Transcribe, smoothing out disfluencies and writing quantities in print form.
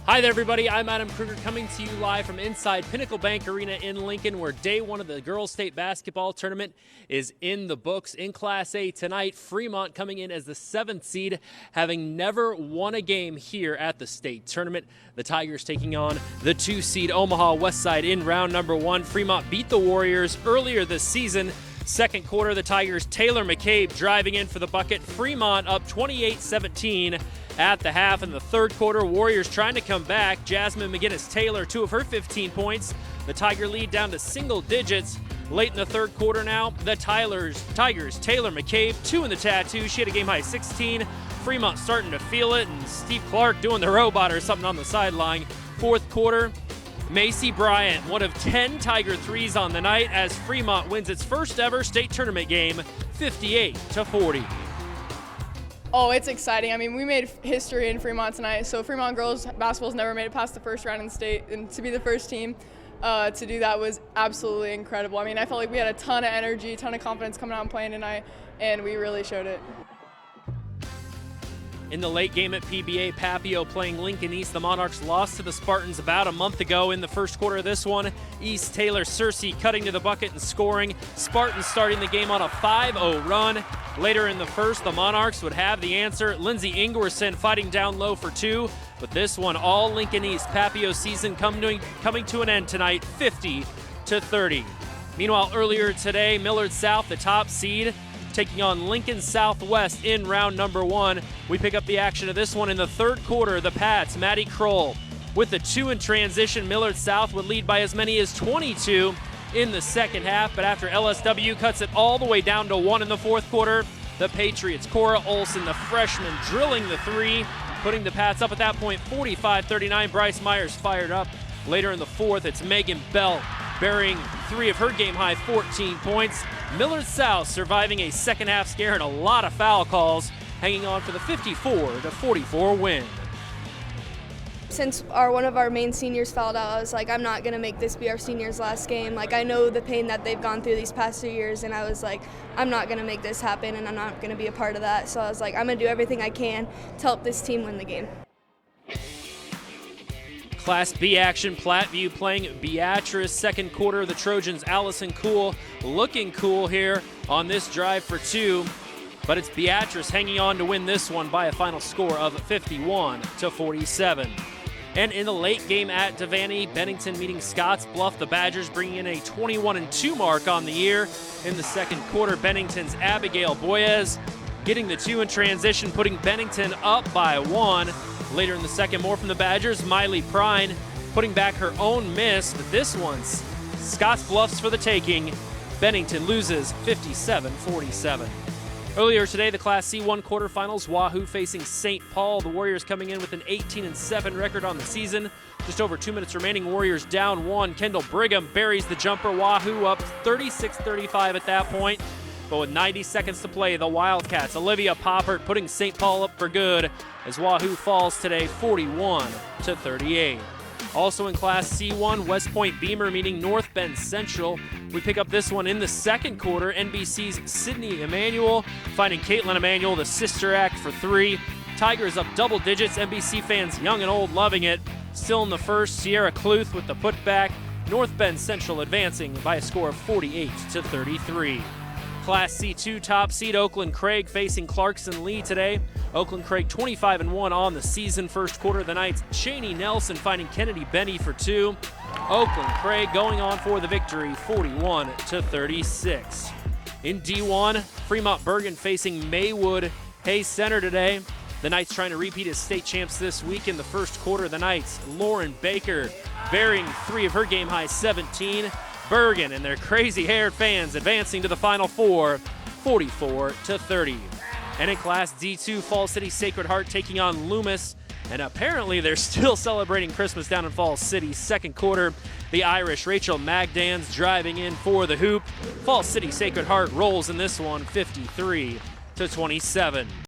Hi there, everybody. I'm Adam Kruger coming to you live from inside Pinnacle Bank Arena in Lincoln, where day one of the girls' state basketball tournament is in the books. In Class A tonight, Fremont coming in as the 7th seed, having never won a game here at the state tournament. The Tigers taking on the 2 seed Omaha Westside in round number 1. Fremont beat the Warriors earlier this season. Second quarter, the Tigers' Taylor McCabe driving in for the bucket. Fremont up 28-17 at the half. In the third quarter, Warriors trying to come back. Jasmine McGinnis-Taylor, 2 of her 15 points. The Tiger lead down to single digits. Late in the third quarter now, the Tigers, Taylor McCabe, 2 in the tattoo. She had a game-high 16. Fremont starting to feel it, and Steve Clark doing the robot or something on the sideline. Fourth quarter, Macy Bryant, one of 10 Tiger threes on the night as Fremont wins its first ever state tournament game, 58-40. Oh, it's exciting. I mean, we made history in Fremont tonight. So Fremont girls basketball's never made it past the first round in state, and to be the first team to do that was absolutely incredible. I mean, I felt like we had a ton of energy, a ton of confidence coming out and playing tonight, and we really showed it. In the late game at PBA, Papio playing Lincoln East. The Monarchs lost to the Spartans about a month ago in the first quarter of this one. East Taylor Searcy cutting to the bucket and scoring. Spartans starting the game on a 5-0 run. Later in the first, the Monarchs would have the answer. Lindsay Ingwerson fighting down low for 2. But this one, all Lincoln East. Papio season coming to an end tonight, 50-30. Meanwhile, earlier today, Millard South, the top seed, taking on Lincoln Southwest in round number 1. We pick up the action of this one in the third quarter. The Pats, Maddie Kroll, with the 2 in transition. Millard South would lead by as many as 22 in the second half, but after LSW cuts it all the way down to 1 in the fourth quarter, the Patriots, Cora Olson, the freshman, drilling the 3, putting the Pats up at that point 45-39. Bryce Myers fired up. Later in the fourth, it's Megan Bell burying 3 of her game-high 14 points. Millard South surviving a second half scare and a lot of foul calls, hanging on for the 54-44 win. Since one of our main seniors fouled out, I was like, I'm not going to make this be our seniors' last game. Like, I know the pain that they've gone through these past 2 years, and I was like, I'm not going to make this happen, and I'm not going to be a part of that. So I was like, I'm going to do everything I can to help this team win the game. Class B action, Platteview playing Beatrice. Second quarter, the Trojans, Allison Cool, looking cool here on this drive for 2. But it's Beatrice hanging on to win this one by a final score of 51-47. And in the late game at Devaney, Bennington meeting SCOTTSBLUFF. The Badgers bringing in a 21-2 mark on the year. In the second quarter, Bennington's Abigail Boyez getting the 2 in transition, putting Bennington up by 1. Later in the second, more from the Badgers. Miley Prine putting back her own miss, but this one's SCOTTSBLUFF's for the taking. Bennington loses 57-47. Earlier today, the Class C1 quarterfinals, WAHOO facing St. Paul. The Warriors coming in with an 18-7 record on the season. Just over 2 minutes remaining, Warriors down 1. Kendall Brigham buries the jumper. WAHOO up 36-35 at that point. But with 90 seconds to play, the Wildcats, Olivia Poppert putting St. Paul up for good as WAHOO falls today 41-38. Also in Class C1, West Point Beamer meeting North Bend Central. We pick up this one in the second quarter. NBC's Sydney Emanuel finding Caitlin Emanuel, the sister act, for 3. Tigers up double digits. NBC fans young and old loving it. Still in the first, Sierra Cluth with the putback. North Bend Central advancing by a score of 48-33. Class C2 top seed Oakland Craig facing Clarkson Lee today. Oakland Craig 25-1 on the season. First quarter of the Knights, Cheney Nelson finding Kennedy Benny for 2. Oakland Craig going on for the victory, 41-36. In D1, Fremont Bergan facing Maywood Hayes Center today. The Knights trying to repeat as state champs this week. In the first quarter, the Knights, Lauren Baker burying 3 of her game-high 17. Bergan and their crazy-haired fans advancing to the Final Four, 44-30. And in Class D2, Falls City Sacred Heart taking on Loomis. And apparently they're still celebrating Christmas down in Falls City. Second quarter, the Irish Rachel Magdans driving in for the hoop. Falls City Sacred Heart rolls in this one, 53-27.